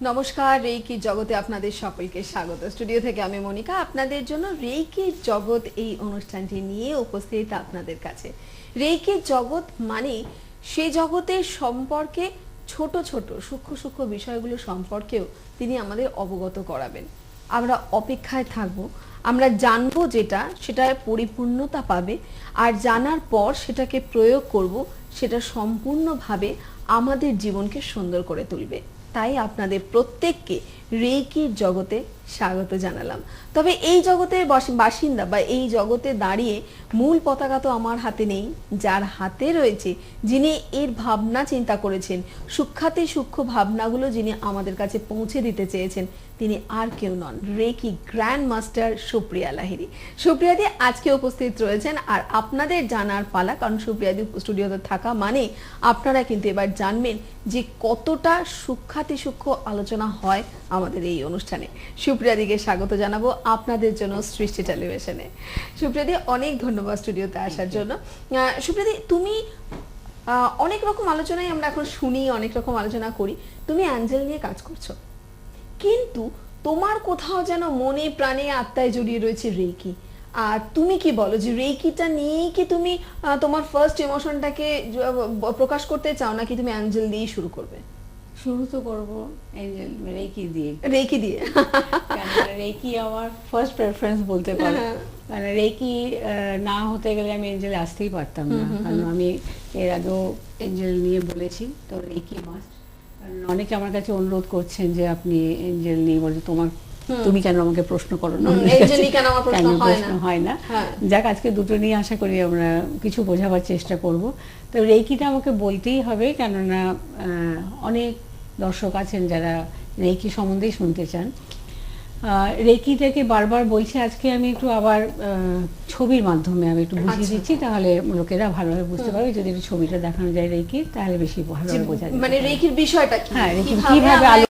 নমস্কার, রেইকি জগতে আপনাদের সকলকে স্বাগত। স্টুডিও থেকে আমি মনিকা আপনাদের জন্য রেইকি জগৎ এই অনুষ্ঠানটি নিয়ে উপস্থিত আপনাদের কাছে। রেইকি জগৎ মানে সেই জগতের সম্পর্কে ছোট ছোট সূক্ষ্ম সূক্ষ্ম বিষয়গুলো সম্পর্কেও তিনি আমাদের অবগত করাবেন। আমরা অপেক্ষায় থাকব, আমরা জানবো যেটা সেটার পরিপূর্ণতা পাবে, আর জানার পর সেটাকে প্রয়োগ করব, সেটা সম্পূর্ণভাবে আমাদের জীবনকে সুন্দর করে তুলবে। তাই আপনাদের প্রত্যেককে রেইকির জগতে স্বাগত জানালাম। তবে এই জগতের বাসিন্দা বা এই জগতে দাঁড়িয়ে মূল পতাকা তো আমার হাতে নেই, যার হাতে রয়েছে, যিনি এর ভাবনা চিন্তা করেছেন, সূক্ষ্মাতি সূক্ষ্ম ভাবনাগুলো যিনি আমাদের কাছে পৌঁছে দিতে চেয়েছেন, তিনি আর কেউ নন, reiki grand master Supriya Lahiri. সুপ্রিয়াদি আজকে উপস্থিত রয়েছেন, আর আপনাদের জানার পালা, কারণ সুপ্রিয়াদি স্টুডিওতে থাকা মানে আপনারা কিন্তু এবার জানবেন যে কতটা সূক্ষ্মাতি সূক্ষ্ম আলোচনা হয় আমাদের এই অনুষ্ঠানে। সুপ্রিয়াদিকে স্বাগত জানাবো আপনাদের জন্য সৃষ্টি টেলিভিশনে। সুপ্রিয়াদি, অনেক ধন্যবাদ স্টুডিওতে আসার জন্য। সুপ্রিয়াদি, তুমি অনেক রকম আলোচনায় আমরা এখন শুনি, অনেক রকম আলোচনা করি, তুমি অ্যাঞ্জেল নিয়ে কাজ করছো, কিন্তু তোমার কোথাও যেন মনে প্রাণে আত্মায় জড়িয়ে রয়েছে রেইকি। আর তুমি কি বলো যে রেইকিটা নিয়েই কি তুমি তোমার ফার্স্ট ইমোশনটাকে প্রকাশ করতে চাও, নাকি তুমি অ্যাঞ্জেল দিয়ে শুরু করবে? শুরু তো করবো এঞ্জেল রেইকি দিয়ে। রেইকি দিয়ে রেইকি আমার ফার্স্ট প্রেফারেন্স বলতে পারো। মানে রেইকি না হতে গেলে আমি এঞ্জেলে আসতেই পারতাম না, কারণ আমি এর আগেও এঞ্জেল নিয়ে বলেছি, তো রেইকি মাস্ট। কারণ অনেকে আমার কাছে অনুরোধ করছেন যে আপনি এঞ্জেল নিয়ে বলছে, তুমি কেন আমাকে প্রশ্ন করো না, কেন প্রশ্ন হয় না। যাক, আজকে দুটো নিয়ে আশা করি আমরা কিছু বোঝাবার চেষ্টা করব। তো রেইকিটা আমাকে বলতেই হবে, কেননা অনেক দর্শক আছেন যারা রেইকি সম্বন্ধেই শুনতে চান। রেইকিটাকে বারবার বলছি, আজকে আমি একটু আবার ছবির মাধ্যমে আমি একটু বুঝিয়ে দিচ্ছি, তাহলে লোকেরা ভালোভাবে বুঝতে পারবে। যদি একটু ছবিটা দেখানো যায় রেইকির, তাহলে বেশি ভালোভাবে বোঝা যাবে। মানে রেইকির বিষয়টা কি, হ্যাঁ, রেইকি কিভাবে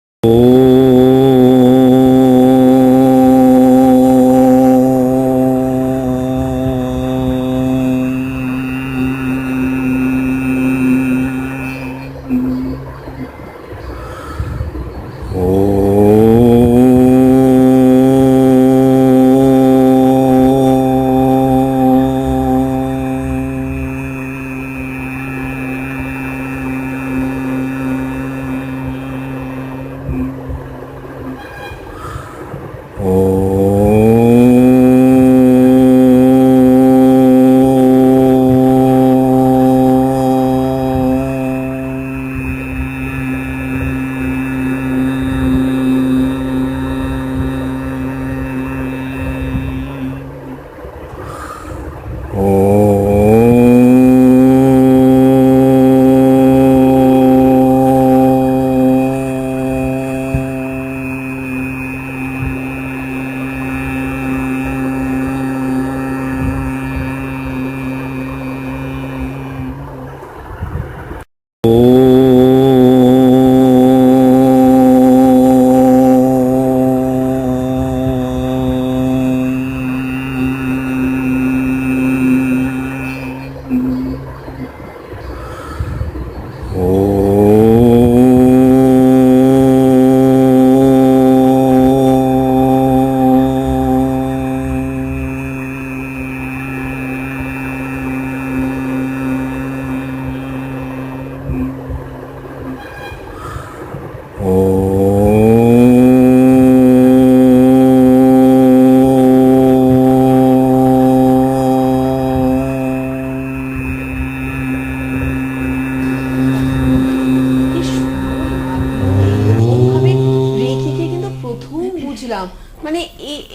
মানে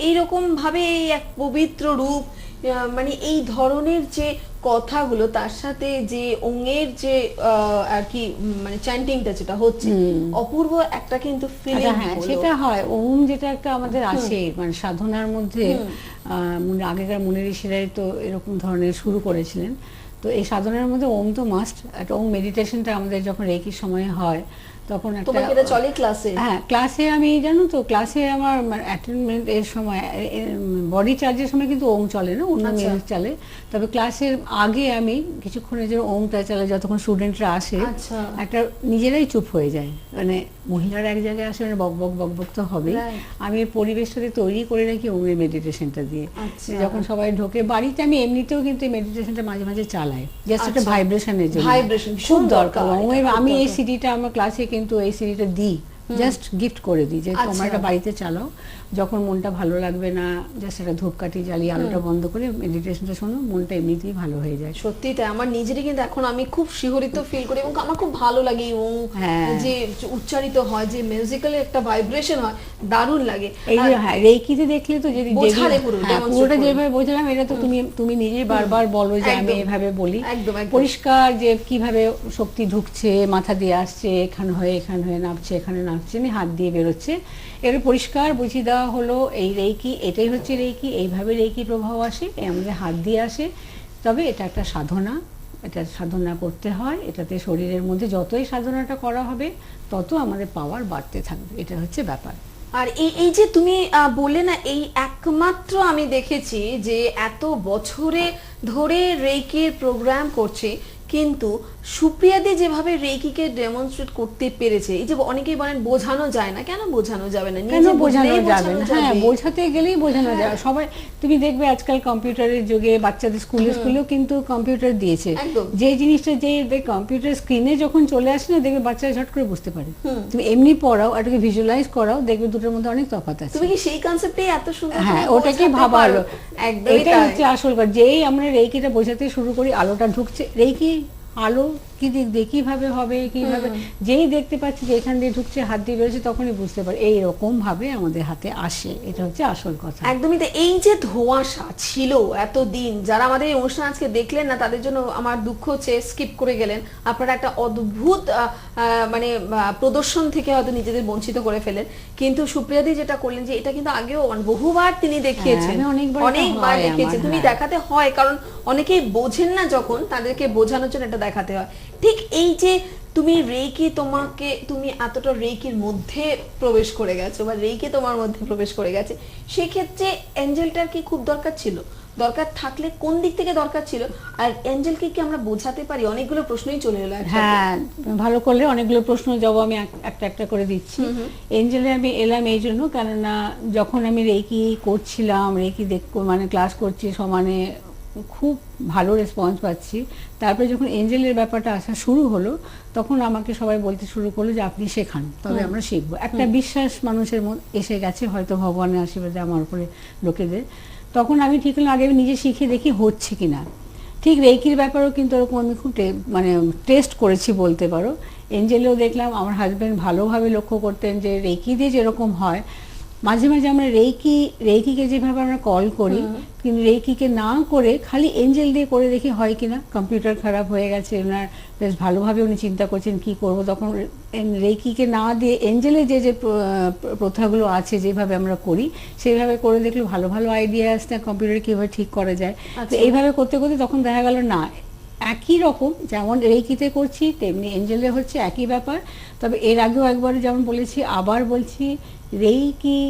এইরকম ভাবে এক পবিত্র রূপ, মানে এই ধরনের যে কথাগুলো, তার সাথে যে ওঙের যে আর কি মানে চ্যান্টিংটা যেটা হচ্ছে, অপূর্ব একটা কিন্তু ফিলিং। হ্যাঁ, সেটা হয়। ওম যেটা একটা আমাদের আছে, মানে সাধনার মধ্যে আগেকার মুনি ঋষিরাই তো এরকম ধরনের শুরু করেছিলেন। তো এই সাধনার মধ্যে ওম তো মাস্ট, একটা ওম মেডিটেশনটা আমাদের যখন রেকির সময় হয় তখন একটা, তোমাকে এটা চলে ক্লাসে? হ্যাঁ ক্লাসে আমি জানো তো, ক্লাসে আমার অ্যাটেন্ডমেন্ট এর সময় বডি চার্জের সময় কিন্তু ওম চলে না, অন্য মিউজিক চলে, তবে ক্লাসের আগে আমি কিছুক্ষণের জন্য ওমটা চলে, যতক্ষণ স্টুডেন্টরা আসে একটা নিজেরাই চুপ হয়ে যায়, মানে মহিলারা এক জায়গায় আসে মানে বক বক বক বক তো হবে, আমি এই পরিবেশটাকে তৈরি করে রাখি ওমের মেডিটেশনটা দিয়ে। যখন সবাই ঢোকে বাড়িতে, আমি এমনিতেও কিন্তু এই মেডিটেশনটা মাঝে মাঝে চালাই, জাস্ট একটা ভাইব্রেশনের জন্য, খুব দরকার। আমি এই সিডিটা আমার ক্লাসে কিন্তু এই সিডিটা দিই, জাস্ট গিফট করে দিই যে তোমরা এটা বাড়িতে চালাও, যখন মনটা ভালো লাগবে না জাস্ট একটা ধূপকাঠি জ্বালিয়ে আলোটা বন্ধ করে মেডিটেশনটা শোনো, মনটা এমনিতেই ভালো হয়ে যায়। সত্যি তাই, আমার নিজেরই কিন্তু এখন আমি খুব শিহরিত ফিল করি এবং আমার খুব ভালো লাগে যে উচ্চারিত হয়, যে মিউজিক্যালি একটা ভাইব্রেশন হয়, দারুণ লাগে। এই যে হ্যাঁ রেকিতে দেখলে তো যদি পুরোটা যেভাবে বোঝালাম, এটা তো তুমি নিজেই বারবার বলো যে আমি এভাবে বলি, পরিষ্কার যে কিভাবে শক্তি ঢুকছে, মাথা দিয়ে আসছে, এখানে হয়ে নামছে, এখানে নামছে, হাত দিয়ে বেরোচ্ছে, এর পরিষ্কার বুঝিয়ে দেওয়া হলো এই রেকি, এটাই হচ্ছে রেকি, এইভাবে রেকি প্রভাব আসে, আমাদের হাত দিয়ে আসে। তবে এটা একটা সাধনা, এটা সাধনা করতে হয়, এটাতে শরীরের মধ্যে যতই সাধনাটা করা হবে তত আমাদের পাওয়ার বাড়তে থাকবে, এটা হচ্ছে ব্যাপার। আর এই যে তুমি বললে না, এই একমাত্র আমি দেখেছি যে এত বছরে ধরে রেকির প্রোগ্রাম করছে, কিন্তু সুপ্রিয়াদি যেভাবে রেকিকে ডেমনস্ট্রেট করতে পেরেছে, এই যে অনেকেই বলেন বোঝানো যায় না, কেন বোঝানো যাবে না? কেন বোঝানো যাবে না? হ্যাঁ, বোঝাতে গেলেই বোঝানো যায়। সবাই তুমি দেখবে আজকাল কম্পিউটারের যুগে বাচ্চাদের স্কুলেও কিন্তু কম্পিউটার দিয়েছে, যে জিনিসটা যে কম্পিউটার স্ক্রিনে যখন চলে আসে না, দেখবে বাচ্চারা ঝট করে বুঝতে পারে। তুমি এমনি পড়াও, এটাকে ভিজুয়ালাইজ করাও, দেখবে দুটোর মধ্যে অনেক তফাৎ আছে। তুমি কি সেই কনসেপ্টেই এত সুন্দর? হ্যাঁ, ওটাকে ভাবা হলো, এটাই হচ্ছে আসল কথা। যেই আমরা রেকিটা বোঝাতে শুরু করি, আলোটা ঢুকছে, রেকি আলো কি দিক দিয়ে কিভাবে হবে, কিভাবে যেই দেখতে পাচ্ছি যে এখান দিয়ে ঢুকছে, হাত দিয়ে বেরোচ্ছে, তখনই বুঝতে পারি এইরকম ভাবে আমাদের হাতে আসে, এটা হচ্ছে আসল কথা। একদমই। এই যে ধোঁয়াশা ছিল এতদিন, যারা আমাদের এই অনুষ্ঠান আজকে দেখলেন না তাদের জন্য আমার দুঃখ হচ্ছে, স্কিপ করে গেলেন, আপনারা একটা অদ্ভুত মানে প্রদর্শন থেকে হয়তো নিজেদের বঞ্চিত করে ফেলেন। কিন্তু সুপ্রিয়াদি যেটা করলেন, যে এটা কিন্তু আগেও বহুবার তিনি দেখিয়েছেন, অনেকবার দেখিয়েছেন, তুমি দেখাতে হয়, কারণ অনেকেই বোঝেন না, যখন তাদেরকে বোঝানোর জন্য এটা দেখাতে হয়। ঠিক এই যে তুমি রেকি, তুমি এতটা রেকির মধ্যে প্রবেশ করে গেছো, বা রেকি তোমার মধ্যে প্রবেশ করে গেছে, সেক্ষেত্রে এঞ্জেলটার কি খুব দরকার ছিল? দরকার থাকলে কোন দিক থেকে দরকার ছিল? আর এঞ্জেলকে কি আমরা বোঝাতে পারি? অনেকগুলো প্রশ্নই চলে এলো। হ্যাঁ, ভালো করলে অনেকগুলো প্রশ্ন জবাব আমি একটা একটা করে দিচ্ছি। এঞ্জেলে আমি এলাম এই জন্য, কেননা যখন আমি রেকি করছিলাম, রেকি মানে ক্লাস করছি সমানে, খুব ভালো রেসপন্স পাচ্ছি। তারপরে যখন এঞ্জেলের ব্যাপারটা আসা শুরু হলো, তখন আমাকে সবাই বলতে শুরু করলো যে আপনি শেখান, তবে আমরা শিখবো। একটা বিশ্বাস মানুষের মধ্যে এসে গেছে, হয়তো ভগবানের আশীর্বাদে আমার উপরে লোকেদের। তখন আমি ঠিক হলাম আগে আমি নিজে শিখে দেখি হচ্ছে কিনা। ঠিক রেকির ব্যাপারেও কিন্তু ওরকম আমি খুব মানে টেস্ট করেছি বলতে পারো। এঞ্জেলেও দেখলাম, আমার হাজব্যান্ড ভালোভাবে লক্ষ্য করতেন যে রেকি দিয়ে যেরকম হয়, মাঝে মাঝে আমরা রেকিকে যেভাবে আমরা কল করি, কিন্তু রেকিকে না করে খালি এঞ্জেল দিয়ে করে দেখি হয় কিনা। কম্পিউটার খারাপ হয়ে গেছে ওনার, বেশ ভালোভাবে উনি চিন্তা করছেন কি করব, তখন রেকিকে না দিয়ে এঞ্জেলে যে প্রথাগুলো আছে যেভাবে আমরা করি, সেইভাবে করে দেখলে ভালো ভালো আইডিয়া আসতে, কম্পিউটারে কীভাবে ঠিক করা যায়। তো এইভাবে করতে করতে তখন দেখা গেল না, একই রকম যেমন রেকিতে করছি তেমনি এঞ্জেলে হচ্ছে, একই ব্যাপার। তবে এর আগেও একবার যেমন বলেছি, আবার বলছি, রেকি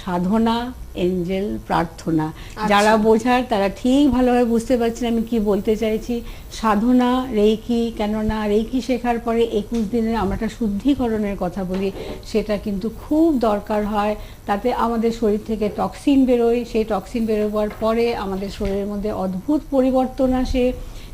সাধনা, এঞ্জেল প্রার্থনা। যারা বোঝার তারা ঠিক ভালোভাবে বুঝতে পারছেন আমি কি বলতে চাইছি। সাধনা রেকি, কেননা রেকি শেখার পরে 21 দিনের আমরা একটা শুদ্ধিকরণের কথা বলি, সেটা কিন্তু খুব দরকার হয়। তাতে আমাদের শরীর থেকে টক্সিন বেরোয়, সেই টক্সিন বেরোবার পরে আমাদের শরীরের মধ্যে অদ্ভুত পরিবর্তন আসে।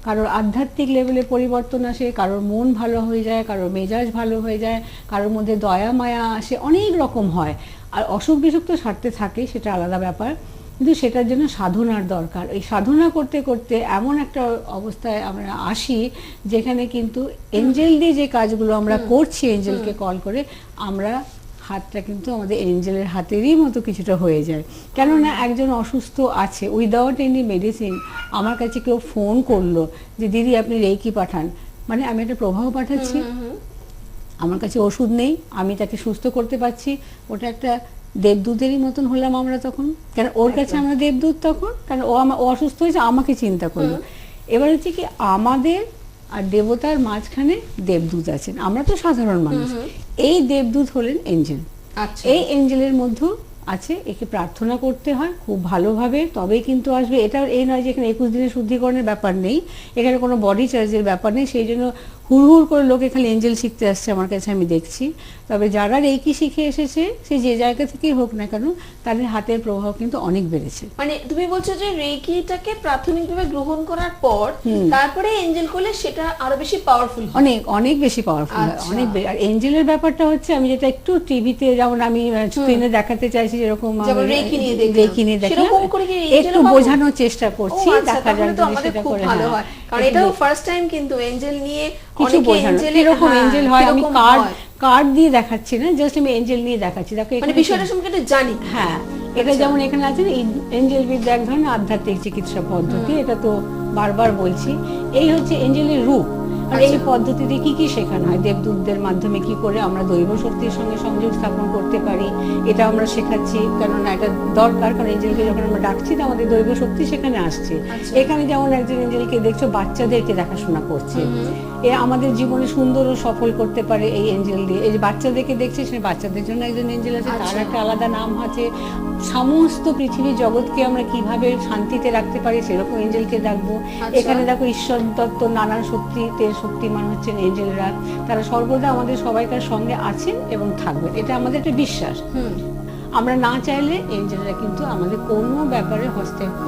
কারোর আধ্যাত্মিক লেভেলে পরিবর্তন আসে, কারোর মন ভালো হয়ে যায়, কারোর মেজাজ ভালো হয়ে যায়, কারোর মধ্যে দয়া মায়া আসে, অনেক রকম হয়। আর অসুখ বিসুখ তো সারতে থাকে, সেটা আলাদা ব্যাপার, কিন্তু সেটার জন্য সাধনার দরকার। এই সাধনা করতে করতে এমন একটা অবস্থায় আমরা আসি যেখানে কিন্তু এঞ্জেল দিয়ে যে কাজগুলো আমরা করছি, এঞ্জেলকে কল করে, আমরা হাতটা কিন্তু আমাদের এঞ্জেলের হাতেরই মতো কিছুটা হয়ে যায়। কেননা একজন অসুস্থ আছে, উইদাউট এনি মেডিসিন আমার কাছে কেউ ফোন করলো যে দিদি আপনি রেকি পাঠান, মানে আমি একটা প্রভাব পাঠাচ্ছি, আমার কাছে ওষুধ নেই, আমি তাকে সুস্থ করতে পারছি, ওটা একটা দেবদূতেরই মতন হলাম আমরা তখন। কেন ওর কাছে আমরা দেবদূত তখন, কারণ ও অসুস্থ হয়েছে, আমাকে চিন্তা করলো। এবার হচ্ছে কি আমাদের আর দেবতার মাঝখানে দেবদূত আছেন, আমরা তো সাধারণ মানুষ। এই দেবদূত হলেন এঞ্জেল। আচ্ছা, এই এঞ্জেলের মধ্যে আছে, একে প্রার্থনা করতে হয় খুব ভালোভাবে, তবেই কিন্তু আসবে। এটা এই নয় যে এখানে 21 দিনের শুদ্ধিকরণের ব্যাপার নেই, এখানে কোনো বডি চার্জের ব্যাপার নেই। সেই জন্য হুড় করে লোক এখানে এঞ্জেল শিখতে আসছে আমার কাছে, আমি দেখছি। তবে যারা রেকি শিখে এসেছে, সে যে জায়গা থেকেই হোক না কেন, তাদের হাতের প্রভাব কিন্তু অনেক বেড়েছে। মানে তুমি বলছো যে রেকিটাকে প্রাথমিকভাবে গ্রহণ করার পর তারপরে এঞ্জেল করলে সেটা আরো বেশি পাওয়ারফুল হয়। অনেক অনেক বেশি পাওয়ারফুল হয়, আচ্ছা। অনেক আর এঞ্জেলের ব্যাপারটা হচ্ছে, আমি যেটা একটু টিভিতে যেমন আমি স্ক্রিনে দেখাতে চাইছি, যেরকম যেমন রেকি নিয়ে দেখলাম, রেকি নিয়ে দেখলাম, সেরকম করে কি একটু এঞ্জেলও পাবো? বোঝানোর চেষ্টা করছি, ও আচ্ছা, দেখা যাক তাহলে তো যদি আমাদের সেটা খুব করে। ভালো হ্যাঁ, হয়, কারণ একটু এটাও ফার্স্ট টাইম কিন্তু এঞ্জেল নিয়ে কিছু অনেকে বোঝানো এঞ্জেল কিরকম এঞ্জেল হয়। আমি হয়। কার্ড দিয়ে দেখাচ্ছি না, জাস্ট আমি এঞ্জেল নিয়ে দেখাচ্ছি। দেখো মানে এখানে বিষয়টা সম্পর্কে একটু জানি। হ্যাঁ, এটা যেমন এখানে আছে এঞ্জেল বিদ্যা এক ধরনের আধ্যাত্মিক চিকিৎসা পদ্ধতি, এটা তো বারবার বলছি। এই হচ্ছে এঞ্জেলের রূপ। আর এই পদ্ধতিতে কি কি শেখানো হয়, দেবদূতদের মাধ্যমে কি করে আমরা দৈব শক্তির সঙ্গে সংযোগ স্থাপন করতে পারি, এটা আমরা শেখাচ্ছি। কেননা এটা দরকার, কারণ এঞ্জেলকে যখন আমরা ডাকছি তো আমাদের দৈব শক্তি সেখানে আসছে। এখানে যেমন একজন এঞ্জেলকে দেখছো বাচ্চাদেরকে দেখাশোনা করছে, এ আমাদের জীবনে সুন্দর ও সফল করতে পারে এই এঞ্জেল দিয়ে। এই যে বাচ্চাদেরকে দেখছে, সে বাচ্চাদের জন্য একজন এঞ্জেল আছে, তার একটা আলাদা নাম আছে। সমস্ত পৃথিবীর জগৎকে আমরা কিভাবে শান্তিতে রাখতে পারি সেরকম এঞ্জেলকে ডাকবো। এখানে দেখো ঈশ্বর তত্ত্ব নানান শক্তিতে শক্তিমান হচ্ছেন এঞ্জেলরা, তারা সর্বদা আমাদের সবাইকার সঙ্গে আছেন এবং থাকবেন, এটা আমাদের একটা বিশ্বাস। আমরা না চাইলে এঞ্জেলরা কিন্তু আমাদের কোনো ব্যাপারে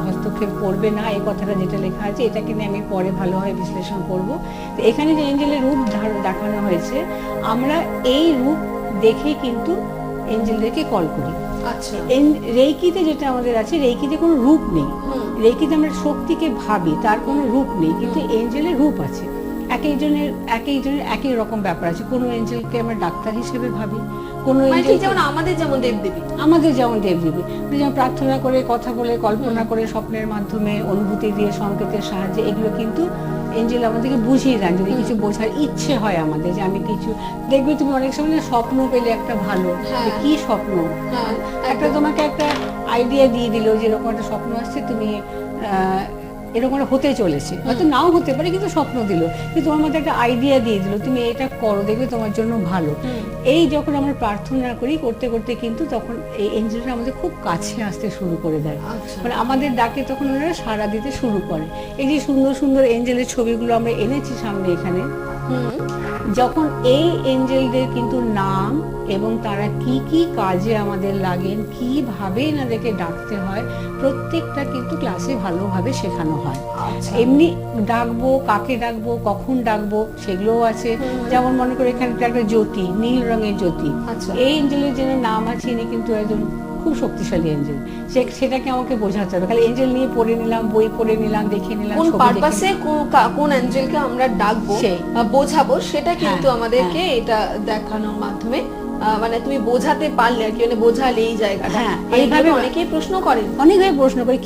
হস্তক্ষেপ করবে না, এই কথাটা যেটা লেখা আছে, এটাকে নিয়ে আমি পরে ভালোভাবে বিশ্লেষণ করব। তো এখানে যে এঞ্জেলের রূপ দেখানো হয়েছে, আমরা এই রূপ দেখে কিন্তু এঞ্জেলদেরকে কল করি। আচ্ছা, রেইকিতে যেটা আমাদের আছে, রেইকিতে কোনো রূপ নেই। রেইকিতে আমরা শক্তিকে ভাবি, তার কোনো রূপ নেই, কিন্তু এঞ্জেলের রূপ আছে। এক একজনের একই রকম ব্যাপার আছে। কোনো এঞ্জেলকে আমরা ডাক্তার হিসেবে ভাবি, কোনো এঞ্জেল যেমন আমাদের যেমন দেবদেবী, যেমন দেবদেবী, যেমন প্রার্থনা করে, কথা বলে, কল্পনা করে, স্বপ্নের মাধ্যমে, অনুভূতি দিয়ে, সংকেতের সাহায্যে, এগুলো কিন্তু এঞ্জেল আমাদেরকে বুঝিয়ে দেন। যদি কিছু বোঝার ইচ্ছে হয় আমাদের, যে আমি কিছু দেখবে, তুমি অনেক সময় না স্বপ্ন পেলে একটা ভালো, যে কি স্বপ্ন, একটা তোমাকে একটা আইডিয়া দিয়ে দিল যে এরকম একটা স্বপ্ন আসছে, তুমি এরকম হতে চলেছে, হয়তো নাও হতে পারে, কিন্তু স্বপ্ন দিল, কিন্তু তোমার মধ্যে একটা আইডিয়া দিয়ে দিল, তুমি এটা করো, দেখবে তোমার জন্য ভালো। এই যখন আমরা প্রার্থনা করি, করতে করতে কিন্তু তখন এই এঞ্জেলরা আমাদের খুব কাছে আসতে শুরু করে দেয়। মানে আমাদের ডাকে তখন ওনারা সাড়া দিতে শুরু করে। এই যে সুন্দর সুন্দর এঞ্জেলের ছবিগুলো আমরা এনেছি সামনে এখানে, যখন এই এঞ্জেলদের কিন্তু নাম এবং তারা কি কি কাজে আমাদের লাগেন, কিভাবে এনাদেরকে ডাকতে হয়, প্রত্যেকটা কিন্তু ক্লাসে ভালোভাবে শেখানো হয়। এমনি ডাকবো, কাকে ডাকবো, কখন ডাকবো, সেগুলোও আছে। যেমন মনে করে এখানে একটা জ্যোতি, নীল রঙের জ্যোতি, এই এঞ্জেলের যে নাম আছে, ইনি কিন্তু একজন খুব শক্তিশালী এঞ্জেল। সেটাকে আমাকে বোঝাতে হবে, খালি এঞ্জেল নিয়ে পড়ে নিলাম, বই পড়ে নিলাম, দেখে নিলাম, কোন পারপাসে কোন এঞ্জেলকে আমরা ডাকবো বা বোঝাবো, সেটা কিন্তু আমাদেরকে এটা দেখানোর মাধ্যমে, মানে তুমি বোঝাতে পারলে আর কি, মানে বোঝালে এই জায়গাটা। এইভাবে অনেকেই প্রশ্ন করেন,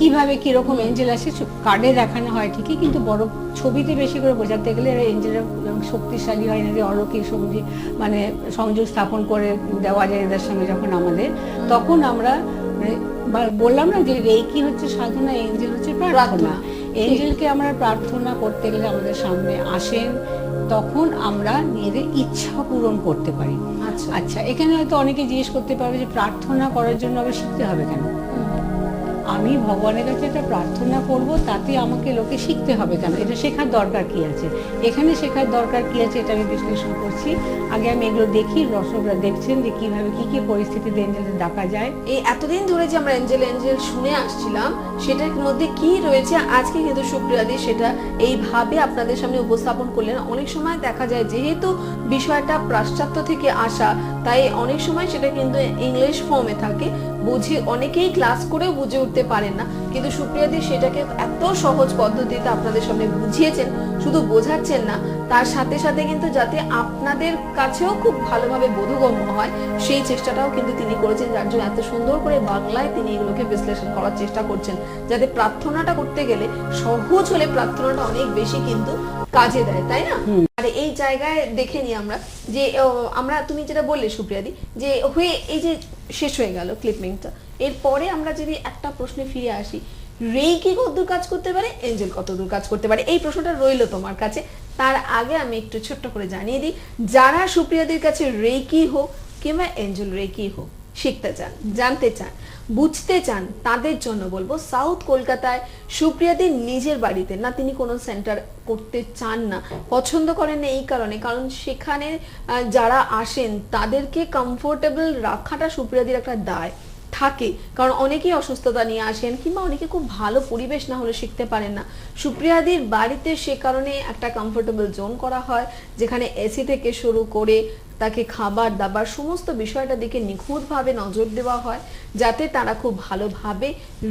কিভাবে কিরকম এঞ্জেল আসে, কার্ডে দেখানো হয় ঠিকই, কিন্তু বড় ছবিতে বেশি করে বোঝাতে গেলে এঞ্জেলরা শক্তিশালী হয় না, যে অলৌকিক মানে সংযোগ স্থাপন করে দেওয়া যায় এদের সঙ্গে যখন আমাদের, তখন আমরা বললাম না যে রেইকি হচ্ছে সাধনা, এঞ্জেল হচ্ছে প্রার্থনা। এঞ্জেলকে আমরা প্রার্থনা করতে গেলে আমাদের সামনে আসেন, তখন আমরা নিজেদের ইচ্ছা পূরণ করতে পারি। আচ্ছা, এখানে হয়তো অনেকে জিজ্ঞেস করতে পারবে যে প্রার্থনা করার জন্য আবার শিখতে হবে কেন? আমি ভগবানের কাছে একটা প্রার্থনা করব, তাতে আমাকে লোকে শিখতে হবে কেন? এটা শেখার দরকার কি আছে? এখানে শেখার দরকার কি আছে, এটা আমি বিশ্লেষণ করছি। আগে আমি এগুলো দেখি, দর্শকরা দেখছেন যে কিভাবে কি কি পরিস্থিতিতে এঞ্জেলদের ডাকা যায়। এই এতদিন ধরে যে আমরা এঞ্জেল শুনে আসছিলাম, সেটার মধ্যে কি রয়েছে, আজকে কিন্তু সুপ্রিয়াদি সেটা এইভাবে আপনাদের সামনে উপস্থাপন করলেন। অনেক সময় দেখা যায় যেহেতু বিষয়টা পাশ্চাত্য থেকে আসা, তাই অনেক সময় সেটা কিন্তু ইংলিশ ফর্মে থাকে, বুঝে অনেকেই ক্লাস করেও বুঝে উঠতে পারেন না, কিন্তু সুপ্রিয়াদি সেটাকে এত সহজ পদ্ধতিতে আপনাদের সামনে বুঝিয়েছেন। শুধু বোঝাচ্ছেন না, তার সাথে সাথে কিন্তু যাতে আপনাদের কাছেও খুব ভালোভাবে বোধগম্য হয়, সেই চেষ্টাটাও কিন্তু তিনি করেছেন, যার জন্য এত সুন্দর করে বাংলায় তিনি এগুলোকে বিশ্লেষণ করার চেষ্টা করছেন, যাতে প্রার্থনাটা করতে গেলে সহজ হলে প্রার্থনাটা অনেক বেশি কিন্তু কাজে দেয়, তাই না? আর এই জায়গায় দেখে নিই আমরা যে আমরা, তুমি যেটা বললে সুপ্রিয়াদি, যে হয়ে এই যে শেষ হয়ে গেল ক্লিপিংটা, এরপরে আমরা যদি একটা প্রশ্নে ফিরে আসি, রেইকি কতদূর কাজ করতে পারে, এঞ্জেল কতদূর কাজ করতে পারে, এই প্রশ্নটা রইলো তোমার কাছে। তার আগে আমি একটু ছোট্ট করে জানিয়ে দিই, যারা সুপ্রিয়াদের কাছে রেইকি হোক কিংবা এঞ্জেল রেইকি হোক শিখতে চান, জানতে চান, বুঝতে চান, তাদের জন্য বলবো সাউথ কলকাতায় সুপ্রিয়াদের নিজের বাড়িতে না, তিনি কোনো সেন্টার করতে চান না, পছন্দ করেন না এই কারণে, কারণ সেখানে যারা আসেন তাদেরকে কমফোর্টেবল রাখাটা সুপ্রিয়াদের একটা দায় থাকে, কারণ অনেকেই অসুস্থতা নিয়ে আসেন কিংবা অনেকে খুব ভালো পরিবেশ না হলে শিখতে পারেন না। সুপ্রিয়াদির বাড়িতে সে কারণে একটা কমফোর্টেবল জোন করা হয়, যেখানে এসি থেকে শুরু করে তাকে খাবার দাবার সমস্ত বিষয়টা দিকে নিখুঁতভাবে নজর দেওয়া হয়, যাতে তারা খুব ভালোভাবে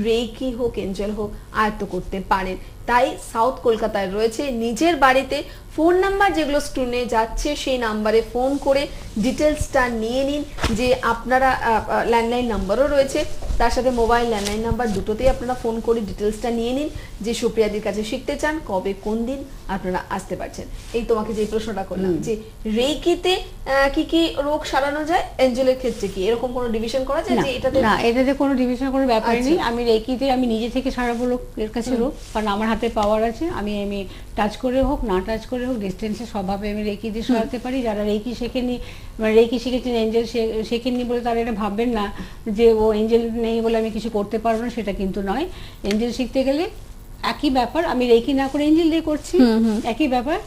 রেইকি হোক এঞ্জেল হোক আয়ত্ত করতে পারেন। তাই সাউথ কলকাতায় রয়েছে নিজের বাড়িতে। ফোন নাম্বার যেগুলো স্ক্রিনে যাচ্ছে সেই নাম্বারে ফোন করে ডিটেলসটা নিয়ে নিন, যে আপনারা ল্যান্ডলাইন নাম্বারও রয়েছে, তার সাথে মোবাইল ল্যান্ডলাইন নাম্বার দুটোতেই আপনারা ফোন করে ডিটেলসটা নিয়ে নিন, যে সুপ্রিয়াদির কাছে শিখতে চান, কবে কোন দিন আপনারা আসতে পারছেন। এই তোমাকে যে প্রশ্নটা করলাম যে রেইকিতে কি কি রোগ সারানো যায়, এঞ্জেলের ক্ষেত্রে কি এরকম কোনো ডিভিশন করা যায় যে এটাতে? না, এটাতে কোনো ডিভিশন কোনো ব্যাপার নেই। আমি রেইকিতে আমি নিজে থেকে সারাবো লোকের কাছে রোগ, কারণ আমার হাতে পাওয়ার আছে। আমি টাচ করে হোক না টাচ করে হোক ডিস্টেন্সে স্বভাবে আমি রেইকি দিয়ে সরাতে পারি। যারা রেইকি শেখেনি, মানে রেইকি শিখেছেন এঞ্জেল শেখেননি বলে তারা এটা ভাববেন না যে ও এঞ্জেল নেই বলে আমি কিছু করতে পারবো না, সেটা কিন্তু নয়। এঞ্জেল শিখতে গেলে একই ব্যাপার, আমি রেইকি না করে এঞ্জেল দিয়ে করছি, একই ব্যাপার।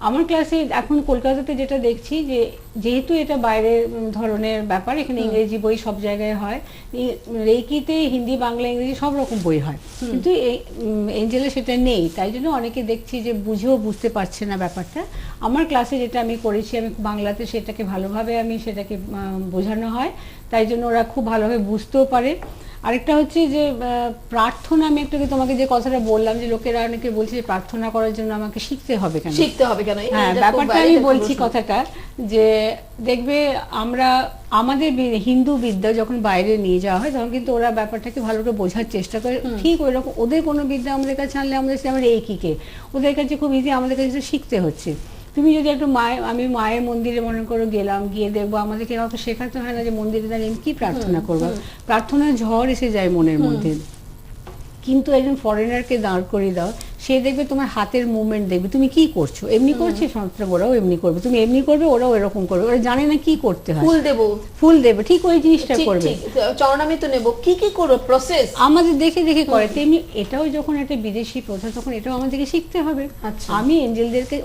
আমার ক্লাসে এখন কলকাতাতে যেটা দেখছি, যে যেহেতু এটা বাইরের ধরনের ব্যাপার, এখানে ইংরেজি বই সব জায়গায় হয়, রেইকিতে হিন্দি বাংলা ইংরেজি সব রকম বই হয়, কিন্তু এঞ্জেলে সেটা নেই। তাই জন্য অনেকে দেখছি যে বুঝেও বুঝতে পারছে না ব্যাপারটা। আমার ক্লাসে যেটা আমি করেছি, আমি বাংলাতে সেটাকে ভালোভাবে সেটাকে বোঝানো হয়, তাই জন্য ওরা খুব ভালোভাবে বুঝতেও পারে। আরেকটা হচ্ছে যে প্রার্থনা, আমি একটু তোমাকে যে কথাটা বললাম, যে লোকেরা অনেকে বলছে যে প্রার্থনা করার জন্য আমাকে শিখতে হবে কেন, হ্যাঁ ব্যাপারটা আমি বলছি কথাটা, যে দেখবে আমরা আমাদের হিন্দু বিদ্যা যখন বাইরে নিয়ে যাওয়া হয় তখন কিন্তু ওরা ব্যাপারটাকে ভালো করে বোঝার চেষ্টা করে, ঠিক ওই রকম ওদের কোনো বিদ্যা আমাদের কাছে আনলে আমাদের রেইকিকে ওদের কাছে খুব ইজি, আমাদের কাছে শিখতে হচ্ছে। তুমি যদি একটু আমি মায়ের মন্দিরে মনে করো গেলাম, গিয়ে দেখবো আমাদেরকে কাউকে শেখাতে হয় না যে মন্দিরে দাঁড়িয়ে কি প্রার্থনা করবো, প্রার্থনার ঝড় এসে যায় মনের মধ্যে। কিন্তু একজন ফরেনারকে দাঁড় করিয়ে দাও, সে দেখবে তোমার হাতের মুভমেন্ট দেখবে, তুমি কি করছো, এমনি করছে সন্ত্রাস, ওরাও এমনি করবে, তুমি এমনি করবে ওরাও এরকম করবে, ওরা জানে না কি করতে হয়। ফুল দেবো ঠিক ওই জিনিসটা করবে, চরণামৃত নেব, কি কি করব প্রসেস আমাদের দেখে দেখে করে। তেমনি এটাও যখন একটা বিদেশি প্রথা, তখন এটাও আমাদেরকে শিখতে হবে। আমি এঞ্জেলদেরকে,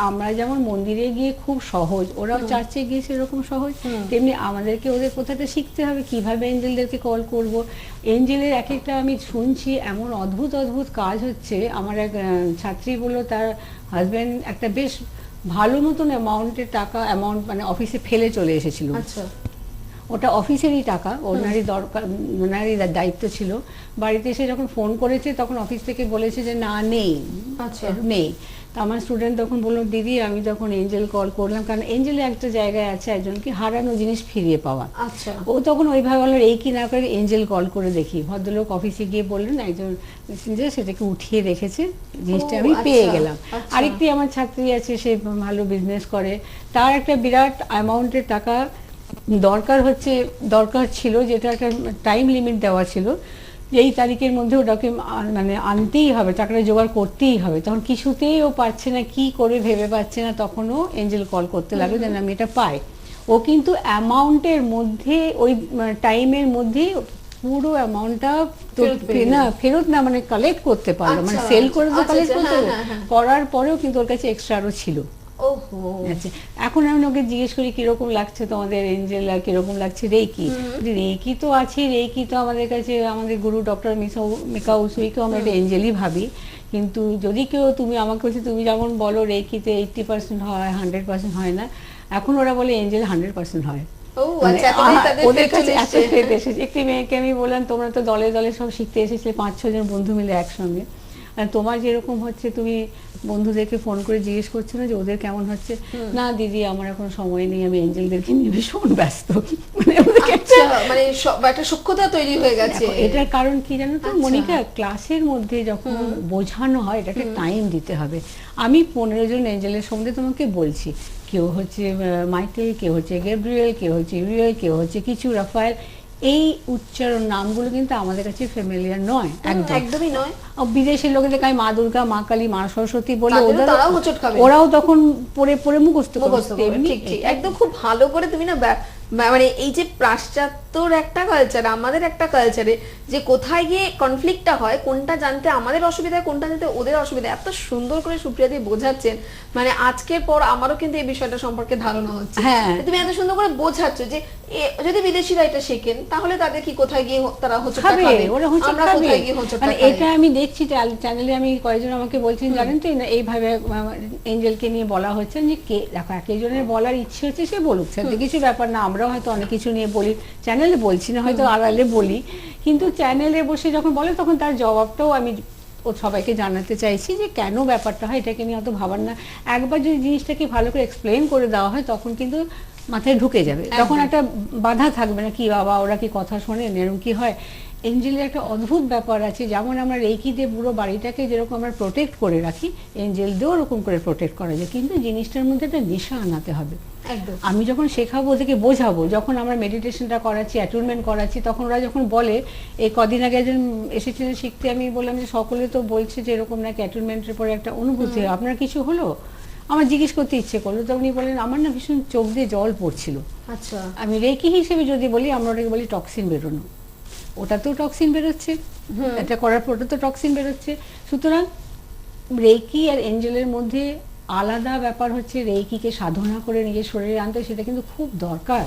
আমরা যেমন মন্দিরে গিয়ে খুব সহজ, ওরাও চার্চে গিয়ে সেরকম সহজ, তেমনি আমাদেরকে ওদের প্রথাটা শিখতে হবে, কিভাবে এঞ্জেলদেরকে কল করব। এঞ্জেলের এক একটা আমি শুনছি এমন অদ্ভুত অদ্ভুত কাজ হচ্ছে। আমার এক ছাত্রী বললো তার হাজবেন্ড একটা বেশ ভালো মতন অ্যামাউন্টের টাকা মানে অফিসে ফেলে চলে এসেছিল। ওটা অফিসেরই টাকা, ওনারই দরকার, ওনারই দায়িত্ব ছিল। বাড়িতে এসে যখন ফোন করেছে তখন অফিস থেকে বলেছে যে না নেই, নেই। তো আমার স্টুডেন্ট তখন বললো দিদি আমি তখন এঞ্জেল কল করলাম, কারণ এঞ্জেলে একটা জায়গায় আছে একজনকে হারানো জিনিস ফিরিয়ে পাওয়া। ও তখন ওইভাবে বললো এই কি না করে এঞ্জেল কল করে দেখি। ভদ্রলোক অফিসে গিয়ে বললেন একজন সেটাকে উঠিয়ে রেখেছে, জিনিসটা আমি পেয়ে গেলাম। আরেকটি আমার ছাত্রী আছে, সে ভালো বিজনেস করে, তার একটা বিরাট অ্যামাউন্টের টাকা দরকার ছিল, যেটা একটা টাইম লিমিট দেওয়া ছিল, এই তারিখের মধ্যে ওটাকে মানে আনতেই হবে, টাকাটা জোগাড় করতেই হবে। তখন কিছুতেই ও পারছে না, কি করে ভেবে পাচ্ছে না, তখনও এঞ্জেল কল করতে লাগলো যেন আমি এটা পাই। ও কিন্তু অ্যামাউন্টের মধ্যে ওই টাইমের মধ্যে পুরো অ্যামাউন্টটা ফেরত না মানে কালেক্ট করতে পারলো, মানে সেল করে তো কালেক্ট করতে করার পরেও কিন্তু ওর কাছে এক্সট্রা আরো ছিল। এখন আমি ওকে জিজ্ঞেস করি কিরকম লাগছে তোমাদের এঞ্জেল, আর কিরকম লাগছে রেইকি। রেইকি তো আছে, রেইকি তো আমাদের কাছে আমাদের গুরু ডক্টর মিকা উসুইকেও আমরা একটা এঞ্জেলই ভাবি, কিন্তু যদি কেউ তুমি আমাকে বলছে তুমি যেমন বলো রেইকিতে 80% হয়, 100% হয় না, এখন ওরা বলে এঞ্জেল 100% হয়। ওদের কাছে এত ফেথ এসেছে। একটি মেয়েকে আমি বললাম তোমরা তো দলে দলে সব শিখতে এসেছিলে 5-6 জন বন্ধু মিলে একসঙ্গে, তোমার যেরকম হচ্ছে তুমি বন্ধুদেরকে ফোন করে জিজ্ঞেস করছো না যে ওদের কেমন হচ্ছে? না দিদি আমার এখন সময় নেই, আমি এঞ্জেলদেরকে নিয়ে ভীষণ ব্যস্ত। মানে একটা সূক্ষ্মতা তৈরি হয়ে গেছে। এটার কারণ কি জানো তো মনিকা, ক্লাসের মধ্যে যখন বোঝানো হয় এটাকে টাইম দিতে হবে। আমি 15 জন এঞ্জেলের সম্বন্ধে তোমাকে বলছি, কেউ হচ্ছে মাইকেল, কেউ হচ্ছে গ্যাব্রিয়েল, কেউ হচ্ছে ইউরিয়েল, কেউ হচ্ছে কিছু রাফায়েল, এই উচ্চারণ নামগুলো কিন্তু আমাদের কাছে ফ্যামিলিয়ার নয়, একদম একদমই নয়। বিদেশের লোকেদেরকে আমি মা দুর্গা, মা কালী, মা সরস্বতী বলে তাদেরও তারাও হোঁচট খাবে। ওরাও তখন পড়ে পড়ে মুখস্থ মুখস্থ করবে। করবে, ঠিক ঠিক, একদম খুব ভালো করে তুমি না মানে এই যে পাশ্চাত্যর একটা কালচার, আমাদের একটা কালচারে যে কোথায় গিয়ে কনফ্লিক্টটা হয়, কোনটা জানতে আমাদের অসুবিধা, কোনটা জানতে ওদের অসুবিধা, এত সুন্দর করে সুপ্রিয়া দি বোঝাচ্ছেন, মানে আজকের পর আমারও কিন্তু এই বিষয়টা সম্পর্কে ধারণা হচ্ছে। হ্যাঁ। তুমি এত সুন্দর করে বোঝাচ্ছ যে যদি বিদেশিরা এটা শেখেন তাহলে তাদের কি কোথায় গিয়ে তারা হোঁচটটা খাবে, খাবে, ওরা হোঁচট আমরা খাবে। কোথায় গিয়ে হোঁচটটা মানে খাই। এটা আমি দেখছি চ্যানেলে, আমি কয়েকজন আমাকে বলছেন জানেন তো এইভাবে এঞ্জেলকে নিয়ে বলা হচ্ছে যে কে দেখো একজনের বলার ইচ্ছে হচ্ছে সে বলুক, সেটা কিছু ব্যাপার না, আমরাও হয়তো অনেক কিছু নিয়ে বলি, চ্যানেলে বলছি না হয়তো আড়ালে বলি, কিন্তু চ্যানেলে বসে যখন বলে তখন তার জবাবটাও আমি ও সবাইকে জানাতে চাইছি যে কেন ব্যাপারটা হয় এটাকে নিয়ে অত ভাবার না। একবার যদি জিনিসটাকে ভালো করে এক্সপ্লেন করে দেওয়া হয় তখন কিন্তু মাথায় ঢুকে যাবে, তখন একটা বাধা থাকবে না, কি বাবা ওরা কি কথা শোনেন, এরকম কি হয়। এঞ্জেলের একটা অদ্ভুত ব্যাপার আছে, যেমন আমরা রেকি দিয়ে পুরো বাড়িটাকে যেরকম আমরা প্রোটেক্ট করে রাখি, এঞ্জেল দিয়েও ওরকম করে প্রোটেক্ট করা যায়, কিন্তু জিনিসটার মধ্যে একটা নেশা আনাতে হবে। একদম। আমি যখন শেখাবো, ওদেরকে বোঝাবো, যখন আমরা মেডিটেশনটা করাচ্ছি, অ্যাটুনমেন্ট করাচ্ছি, তখন ওরা যখন বলে, এই কদিন আগে একজন এসেছিলেন শিখতে, আমি বললাম যে সকলে তো বলছে যে এরকম নাকি অ্যাটুনমেন্টের পরে একটা অনুভূতি হয়, আপনার কিছু হলো? আমার জিজ্ঞেস করতে ইচ্ছে করলো, তো উনি বললেন আমার না ভীষণ চোখ দিয়ে জল পড়ছিল। আচ্ছা। আমি রেকি হিসেবে যদি বলি, আমরা ওটাকে বলি টক্সিন বেরোনো, ওটাতেও টক্সিন বেরোচ্ছে, এটা করার পর ওটা তো টক্সিন বেরোচ্ছে। সুতরাং রেকি আর এঞ্জেলের মধ্যে আলাদা ব্যাপার হচ্ছে, রেকিকে সাধনা করে নিজের শরীরে আনতে, সেটা কিন্তু খুব দরকার।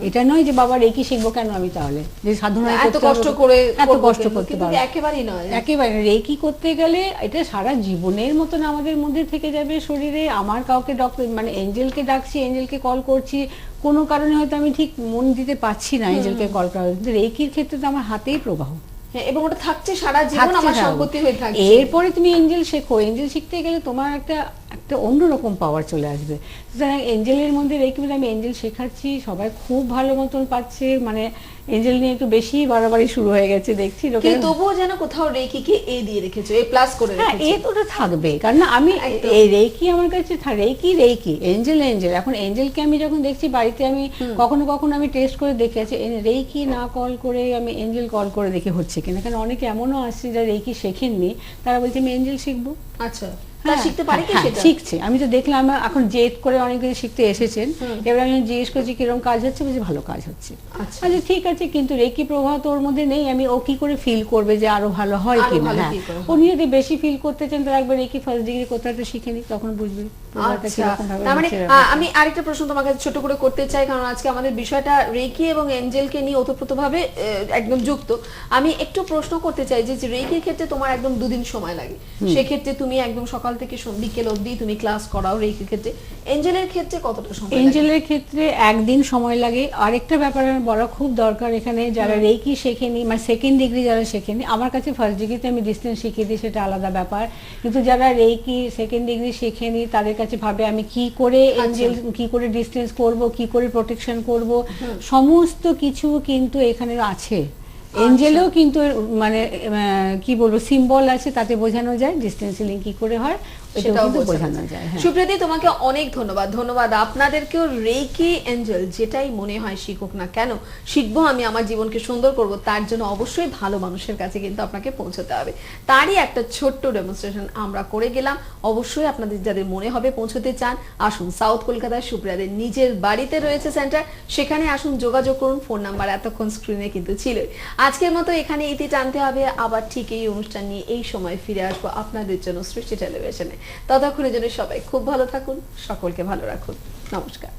এটা নয় যে বাবা রেকি শিখবো কেন আমি, তাহলে যে সাধনা এত কষ্ট করে এত কষ্ট করতে কিন্তু পারবো, একেবারেই নয়। একেবারে রেকি করতে গেলে এটা সারা জীবনের মতন আমাদের মধ্যে থেকে যাবে শরীরে। আমার কাউকে ডক্টর মানে এঞ্জেলকে ডাকছি, এঞ্জেলকে কল করছি, কোনো কারণে হয়তো আমি ঠিক মন দিতে পারছি না এঞ্জেলকে কল করা, কিন্তু রেকির ক্ষেত্রে তো আমার হাতেই প্রবাহ, এবং ওটা থাকছে সারা জীবন, আমার সম্পত্তি হয়ে থাকছে। এরপরে তুমি এঞ্জেল শেখো, এঞ্জেল শিখতে গেলে তোমার একটা একটা অন্যরকম পাওয়ার চলে আসবে। সুতরাং এঞ্জেলের মধ্যে রেখে আমি এঞ্জেল শেখাচ্ছি, সবাই খুব ভালো মতন পাচ্ছে, মানে এঞ্জেল নিয়ে একটু বেশি বাড়াবাড়ি শুরু হয়ে গেছে দেখছি লোকে, কিন্তু তবুও যেন কোথাও রেকিকে এ দিয়ে রেখেছো, এ প্লাস করে হ্যাঁ রেখেছো। এ তো ওটা থাকবে, কারণ আমি এই রেকি আমার কাছে রেকি এঞ্জেল এঞ্জেল। এখন এঞ্জেলকে আমি যখন দেখছি বাড়িতে, আমি কখনো কখনো আমি টেস্ট করে দেখে আছি রেকি না কল করে আমি এঞ্জেল কল করে দেখে হচ্ছে কিনা, কারণ অনেকে এমনও আসছে যারা রেকি শেখেননি, তারা বলছে আমি এঞ্জেল শিখবো। আচ্ছা, তা শিখতে পারে কি সেটা? শিখছে, আমি তো দেখলাম এখন জেদ করে অনেকে শিখতে এসেছেন, এবার আমি জিজ্ঞেস করছি কিরকম কাজ হচ্ছে, বলছে ভালো কাজ হচ্ছে। আচ্ছা ঠিক আছে, কিন্তু রেকি প্রভাব তো ওর মধ্যে নেই, আমি ও কি করে ফিল করবে যে আরো ভালো হয় কিনা। হ্যাঁ, ও নিয়ে যদি বেশি ফিল করতে চান তাহলে একবার রেকি ফার্স্ট ডিগ্রি করতে একটা শিখে নি, তখন বুঝবে। আচ্ছা, তার মানে আমি আরেকটা প্রশ্ন তোমার কাছে ছোট করে করতে চাই, কারণ আজকে আমাদের বিষয়টা রেকি এবং এঞ্জেলকে নিয়ে ওতপ্রোতভাবে একদম যুক্ত। আমি একটু প্রশ্ন করতে চাই যে রেকির ক্ষেত্রে তোমার একদম 2 দিন সময় লাগে, সেক্ষেত্রে তুমি একদম সকাল থেকে বিকেল অবধি তুমি ক্লাস করাও রেকির ক্ষেত্রে, এঞ্জেলের ক্ষেত্রে কতটা সময় লাগে? এঞ্জেলের ক্ষেত্রে একদিন সময় লাগে। আরেকটা ব্যাপার আমার বলা খুব দরকার এখানে, যারা রেকি শেখেনি, মানে সেকেন্ড ডিগ্রি যারা শেখেনি, আমার কাছে ফার্স্ট ডিগ্রিতে আমি ডিস্টেন্স শিখিয়ে দিই, সেটা আলাদা ব্যাপার, কিন্তু যারা রেকি সেকেন্ড ডিগ্রি শেখেনি তাদের কাছে ভাবে আমি কি করে এঞ্জেল, কি করে ডিস্টেন্স করব, কি করে প্রোটেকশন করব, সমস্ত কিছু কিন্তু এখানে আছে। এঞ্জেলও কিন্তু মানে কি বলবো সিম্বল আছে, তাতে বোঝানো যায় ডিস্টেন্স লিঙ্ক কি করে হয়, এটাও কিন্তু বোঝানো যায়। সুপ্রীতি, তোমাকে অনেক ধন্যবাদ। ধন্যবাদ আপনাদেরকেও। রেকি এঞ্জেল যেটাই মনে হয় শিখুক না কেন, শিখবো আমি, আমার জীবনকে সুন্দর করব, তার জন্য অবশ্যই ভালো মানুষের কাছে কিন্তু আপনাকে পৌঁছতে হবে। তারই একটা ছোট্ট ডেমনস্ট্রেশন আমরা করে গেলাম। অবশ্যই আপনাদের যাদের মনে হবে পৌঁছতে চান, আসুন সাউথ কলকাতায় সুপ্রিয়াদের নিজের বাড়িতে রয়েছে সেন্টার, সেখানে আসুন, যোগাযোগ করুন। ফোন নাম্বার এতক্ষণ স্ক্রিনে কিন্তু ছিল। আজকের মতো এখানে ইতি টানতে হবে, আবার ঠিক এই অনুষ্ঠান নিয়ে এই সময় ফিরে আসবো আপনাদের জন্য সৃষ্টি টেলিভিশনে। ততক্ষণের জন্য সবাই খুব ভালো থাকুন, সকলকে ভালো রাখুন। নমস্কার।